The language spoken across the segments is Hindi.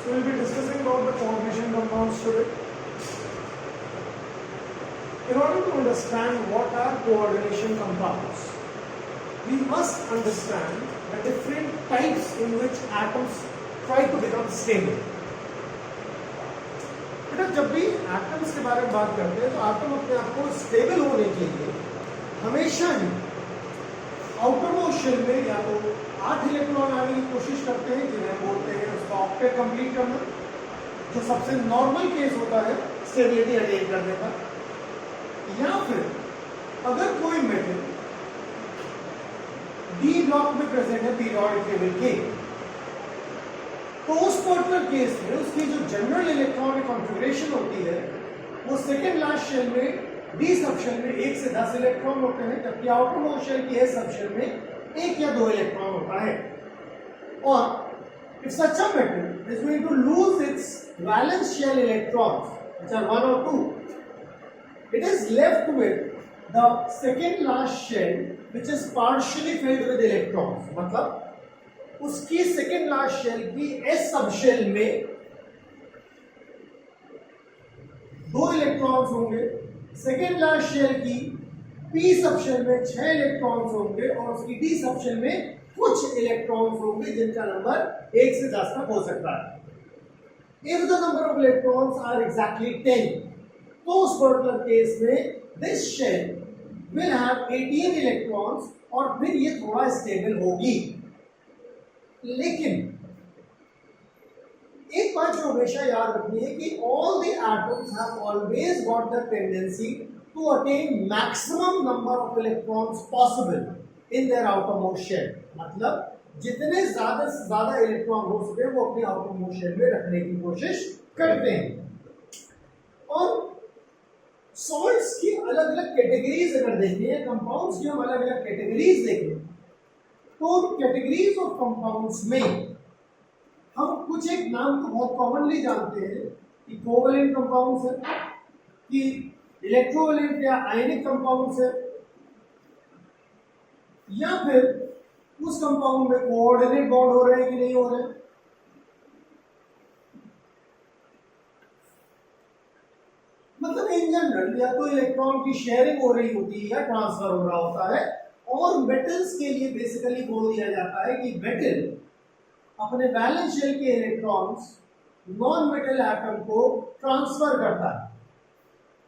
So we'll be discussing about the coordination compounds today. In order to understand what are coordination compounds, we must understand the different types in which atoms try to become stable. बेटा जब भी एटम्स के बारे में बात करते हैं तो एटम अपने आप को स्टेबल होने के लिए हमेशा ही आउटर मोस्ट शेल में या तो 8 इलेक्ट्रॉन आने की कोशिश करते हैं, जिन्हें बोलते हैं उसका ऑक्टेट कंप्लीट करना, जो सबसे नॉर्मल केस होता है स्टेबिलिटी अटेन करने का। या फिर अगर कोई मेटल डी ब्लॉक में प्रेजेंट है पीरियोडिक टेबल के, तो उस पर्टिकुलर केस में उसकी जो जनरल इलेक्ट्रॉनिक कॉन्फ़िगरेशन होती है वो सेकेंड लास्ट शेल में डी सब शेल में 1 से 10 इलेक्ट्रॉन होते हैं, जबकि आउटर मोस्ट शेल की एस सब शेल में 1 या 2 इलेक्ट्रॉन होता है। और if such a metal is going to lose its valence shell electrons, which are 1 or 2, it is left with the second last shell which is partially filled with electrons. मतलब उसकी सेकेंड लास्ट शेल की एस सब शेल में 2 इलेक्ट्रॉन्स होंगे, सेकेंड लास्ट शेल की पी सब शेल में 6 इलेक्ट्रॉन्स होंगे और उसकी डी सब शेल में कुछ इलेक्ट्रॉन्स होंगे जिनका नंबर 1 से 10 तक हो सकता है। If the number of electrons are exactly 10, तो उस पर्टिकुलर केस में this shell will have 18 electrons और फिर ये थोड़ा स्टेबल होगी। लेकिन एक बात जो हमेशा याद रखनी है कि all the atoms have always got the tendency to attain maximum number of electrons possible in their outermost shell. मतलब जितने ज्यादा से ज्यादा इलेक्ट्रॉन हो सके वो अपने आउटर मोस्ट शेल में रखने की कोशिश करते हैं। और सॉल्ट्स की अलग अलग कैटेगरीज अगर देखें, कंपाउंड्स की हम अलग अलग कैटेगरीज देखें, तो कैटेगरीज ऑफ कंपाउंड्स में हम कुछ एक नाम तो बहुत कॉमनली जानते हैं कि कोवेलेंट कंपाउंड्स है, कि इलेक्ट्रोवेलेंट या आयनिक कंपाउंड्स है, या फिर उस कंपाउंड में कोऑर्डिनेट बॉन्ड हो रहे हैं कि नहीं हो रहे हैं। मतलब इन जनरल या तो इलेक्ट्रॉन की शेयरिंग हो रही होती है या ट्रांसफर हो रहा होता है। और मेटल्स के लिए बेसिकली बोल दिया जाता है कि मेटल अपने वैलेंस शेल के इलेक्ट्रॉन्स नॉन मेटल एटम को ट्रांसफर करता है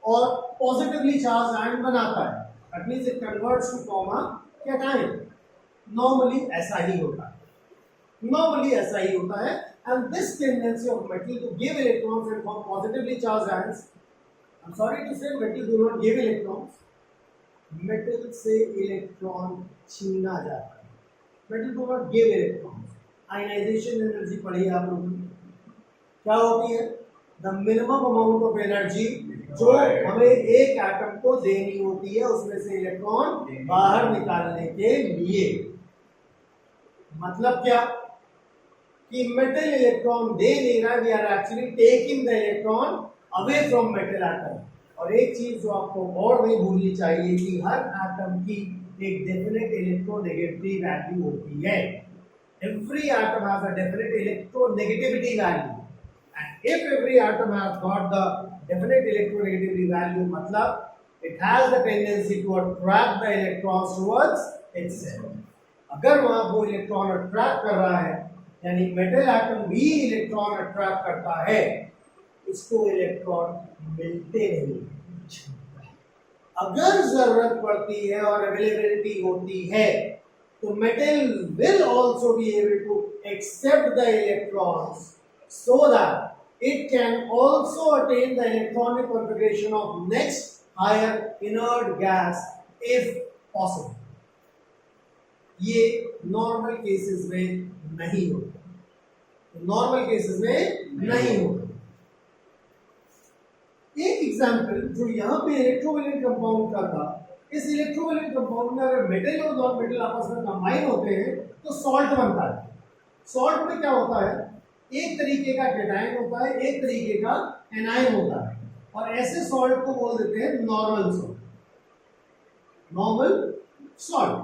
और पॉजिटिवली चार्ज आयन बनाता है। That means it converts to form a cation. Normally ऐसा ही होता है and this tendency of metal to give electrons and form positively charge ions, I am sorry to say metal do not give electrons, metal से इलेक्ट्रॉन छीना जाता है। Metal do not give electrons. Ionisation energy पढ़ी आप लोगों ने, क्या होती है? The minimum amount of energy जो हमें एक एटम को देनी होती है उसमें से इलेक्ट्रॉन बाहर निकालने के लिए। मतलब क्या कि मेटल इलेक्ट्रॉन दे नहीं रहा, we are actually taking the electron away from metal atom. और एक चीज जो आपको और नहीं भूलनी चाहिए कि हर एटम की एक डेफिनेट इलेक्ट्रोनेगेटिविटी वैल्यू होती है। Every atom has a definite electronegativity value and if every atom has got the definite electronegativity value, मतलब it has the tendency to attract the electrons towards itself. अगर वहां वो इलेक्ट्रॉन अट्रैक्ट कर रहा है, यानी मेटल एटम भी इलेक्ट्रॉन अट्रैक्ट करता है, इसको इलेक्ट्रॉन मिलते नहीं। अगर जरूरत पड़ती है और अवेलेबिलिटी होती है तो metal will also be able to accept the electrons so that it can also attain the electronic configuration of next higher inert gas if possible. ये नॉर्मल केसेस में नहीं होता, एक एग्जाम्पल जो यहाँ पे इलेक्ट्रोवेलेंट कंपाउंड का था, इस इलेक्ट्रोवेलेंट कंपाउंड में अगर मेटल और नॉन मेटल आपस में कंबाइन होते हैं तो सॉल्ट बनता है। सॉल्ट में क्या होता है? एक तरीके का कैटायन होता है, एक तरीके का एनायन होता है, और ऐसे सॉल्ट को बोल देते हैं नॉर्मल सॉल्ट।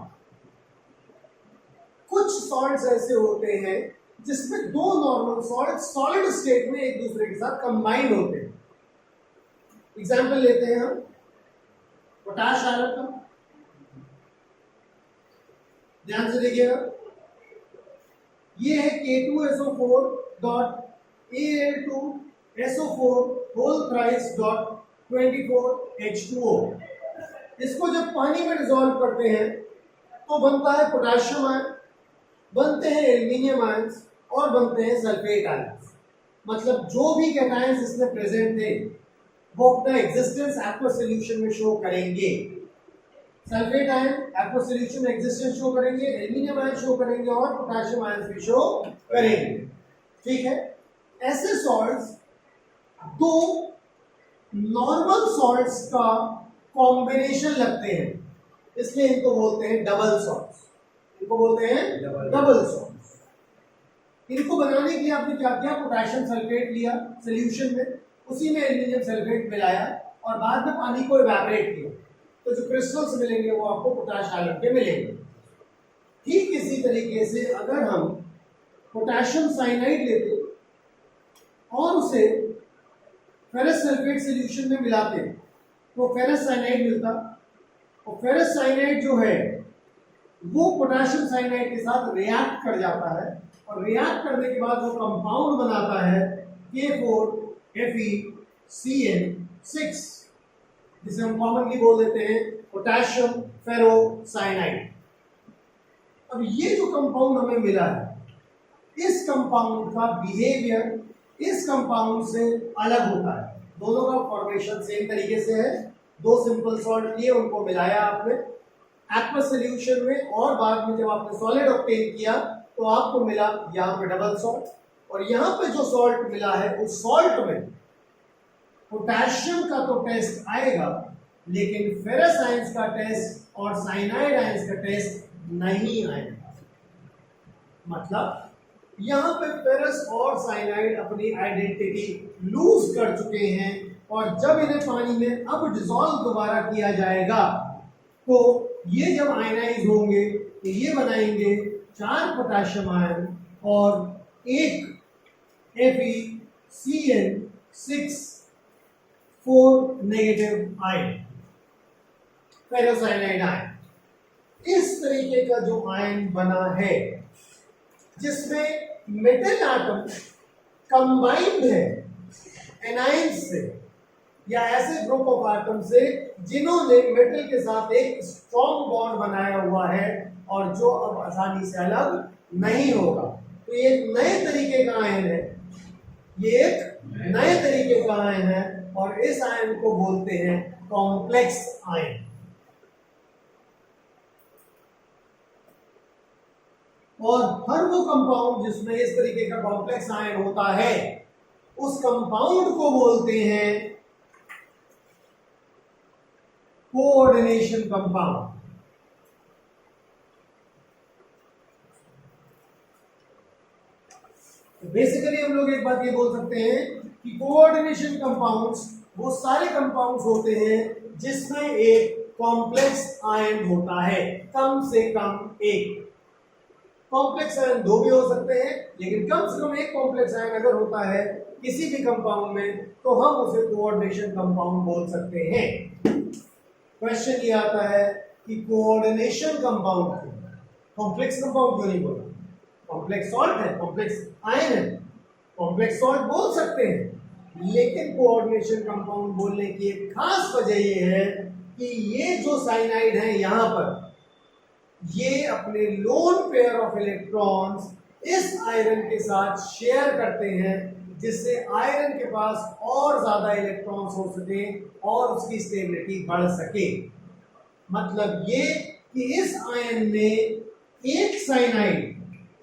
कुछ सॉल्ट्स ऐसे होते हैं जिसमें दो नॉर्मल सॉल्ट सॉलिड स्टेट में एक दूसरे के साथ कंबाइन होते हैं। एग्जाम्पल लेते हैं हम पोटाश आयरन का, ध्यान से देखिएगा। ये है K2SO4 dot Al2SO4 whole thrice dot 24H2O। इसको जब पानी में डिसॉल्व करते हैं तो बनता है पोटेशियम आयन, बनते हैं एल्यूमिनियम आयंस और बनते हैं सल्फेट आयंस। मतलब जो भी कैटायंस इसमें प्रेजेंट थे वो अपना एग्जिस्टेंस एक्वस सॉल्यूशन में शो करेंगे। सल्फेट आयन एक्वस सॉल्यूशन में एग्जिस्टेंस शो करेंगे, एल्यूमिनियम आयन शो करेंगे और पोटेशियम आयन भी शो करेंगे। ठीक है, ऐसे सॉल्ट्स दो नॉर्मल सॉल्ट्स का कॉम्बिनेशन लगते हैं, इसलिए इनको बोलते हैं डबल सॉल्ट्स। इनको बोलते हैं डबल सॉल्ट्स। इनको बनाने के लिए आपने क्या किया, पोटेशियम सल्फेट लिया सॉल्यूशन में, उसी में एल्यूमिनियम सल्फेट मिलाया और बाद में पानी को इवेपोरेट किया, तो जो क्रिस्टल्स मिलेंगे वो आपको पोटाश आयरन के मिलेंगे। ठीक इसी तरीके से अगर हम पोटेशियम साइनाइड लेते और उसे फेरस सल्फेट सॉल्यूशन में मिलाते तो फेरस साइनाइड मिलता, और फेरस साइनाइड जो है वो पोटेशियम साइनाइड के साथ रिएक्ट कर जाता है और रिएक्ट करने के बाद वो कंपाउंड बनाता है K4FeCN6, जिसे हम कॉमनली बोल देते हैं पोटेशियम फेरोसाइनाइड। अब ये जो कंपाउंड हमें मिला है, इस कंपाउंड का बिहेवियर इस कंपाउंड से अलग होता है। दोनों का फॉर्मेशन सेम तरीके से है, दो सिंपल सॉल्ट लिए उनको मिलाया आपने एक्वस सॉल्यूशन में और बाद में जब आपने सॉलिड ऑब्टेन किया तो आपको मिला यहाँ पे डबल सॉल्ट, और यहाँ पे जो सॉल्ट मिला है उस सॉल्ट में पोटेशियम का तो टेस्ट आएगा लेकिन फेरस आयंस का टेस्ट और साइनाइड आयंस का टेस्ट नहीं आएगा। मतलब यहाँ पे फेरस और साइनाइड अपनी आइडेंटिटी लूज कर चुके हैं, और जब इन्हें पानी में अब डिसॉल्व दोबारा किया जाएगा तो ये जब आयनाइज होंगे तो ये बनाएंगे 4 पोटेशियम आयन और एक FeCN6 negative ion ferrocyanide ion. इस तरीके का जो आयन बना है जिसमें मेटल एटम कंबाइंड है एनायंस से या ऐसे ग्रुप ऑफ एटम से जिन्होंने मेटल के साथ एक स्ट्रॉन्ग बॉन्ड बनाया हुआ है और जो अब आसानी से अलग नहीं होगा। तो ये एक नए तरीके का आयन है, ये एक नए तरीके का आयन है और इस आयन को बोलते हैं कॉम्प्लेक्स आयन। और हर वो कंपाउंड जिसमें इस तरीके का कॉम्प्लेक्स आयन होता है उस कंपाउंड को बोलते हैं कोऑर्डिनेशन कंपाउंड। बेसिकली हम लोग एक बात ये बोल सकते हैं कि कोऑर्डिनेशन कंपाउंड्स वो सारे कंपाउंड्स होते हैं जिसमें एक कॉम्प्लेक्स आयन होता है, कम से कम एक। कॉम्प्लेक्स आयन दो भी हो सकते हैं लेकिन कम से कम एक कॉम्प्लेक्स आयन अगर होता है किसी भी कंपाउंड में तो हम उसे कोऑर्डिनेशन कंपाउंड बोल सकते हैं। क्वेश्चन ये आता है कि कोऑर्डिनेशन कंपाउंड कॉम्प्लेक्स कंपाउंड क्यों नहीं बोला? कॉम्प्लेक्स सॉल्ट है, कॉम्प्लेक्स आयन है, कॉम्प्लेक्स सॉल्ट बोल सकते हैं, लेकिन कोऑर्डिनेशन कंपाउंड बोलने की एक खास वजह यह है कि ये जो साइनाइड है यहां पर ये अपने लोन पेयर ऑफ इलेक्ट्रॉन्स इस आयरन के साथ शेयर करते हैं जिससे आयरन के पास और ज्यादा इलेक्ट्रॉन्स हो सके और उसकी स्टेबिलिटी बढ़ सके। मतलब ये कि इस आयन में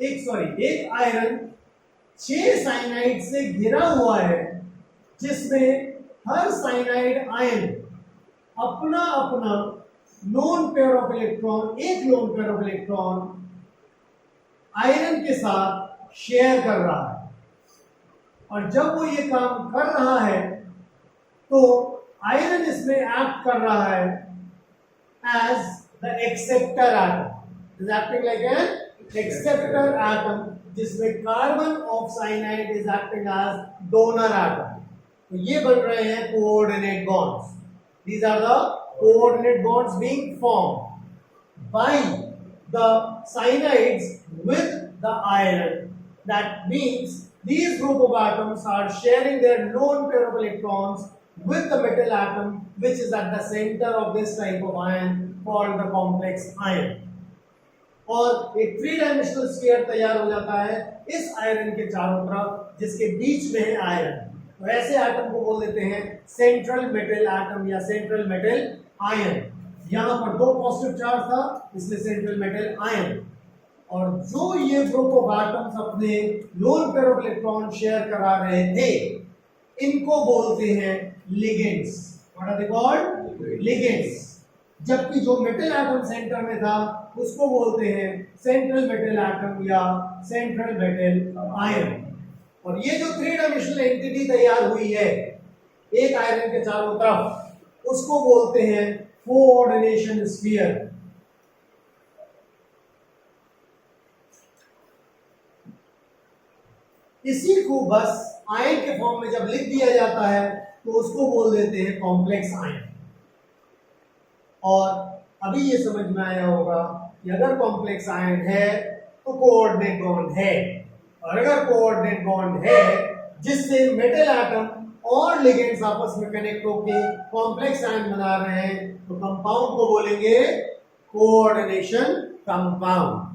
एक आयरन 6 साइनाइड से घिरा हुआ है जिसमें हर साइनाइड आयन अपना अपना लोन पेयर ऑफ इलेक्ट्रॉन, एक loan pair of electron iron के साथ शेयर कर रहा है। और जब वो ये काम कर रहा है तो आयरन इसमें एक्ट कर रहा है as the acceptor atom, is acting like an acceptor atom जिसमें carbon of cyanide is acting as donor atom. तो ये बन रहे हैं coordinate bonds. These are the coordinate bonds being formed by the cyanides with the iron. That means these group of atoms are sharing their lone pair of electrons with the metal atom which is at the center of this type of ion called the complex ion। और एक थ्री डायमेंशनल स्फीयर तैयार हो जाता है इस आयरन के चारों तरफ, जिसके बीच में है आयरन। तो ऐसे एटम को बोल देते हैं सेंट्रल मेटल एटम या सेंट्रल मेटल आयन। यहां पर दो पॉजिटिव चार्ज था इसलिए सेंट्रल मेटल आयन। और जो ये ग्रुप ऑफ एटम्स अपने lone pair of electron share करा रहे थे इनको बोलते हैं ligands. What are they called? Ligands. जबकि जो मेटल एटम सेंटर में था उसको बोलते हैं सेंट्रल मेटल एटम या सेंट्रल मेटल आयन। और ये जो थ्री डायमेंशनल एंटिटी तैयार हुई है एक आयरन के चारों तरफ उसको बोलते हैं कोऑर्डिनेशन स्फीयर। इसी को बस आयन के फॉर्म में जब लिख दिया जाता है तो उसको बोल देते हैं कॉम्प्लेक्स आयन। और अभी ये समझ में आया होगा कि अगर कॉम्प्लेक्स आयन है तो कोऑर्डिनेट बॉन्ड है, और अगर कोऑर्डिनेट बॉन्ड है जिससे मेटल एटम और लिगेंड्स आपस में कनेक्ट होकर कॉम्प्लेक्स आयन बना रहे हैं तो कंपाउंड को बोलेंगे कोऑर्डिनेशन कंपाउंड।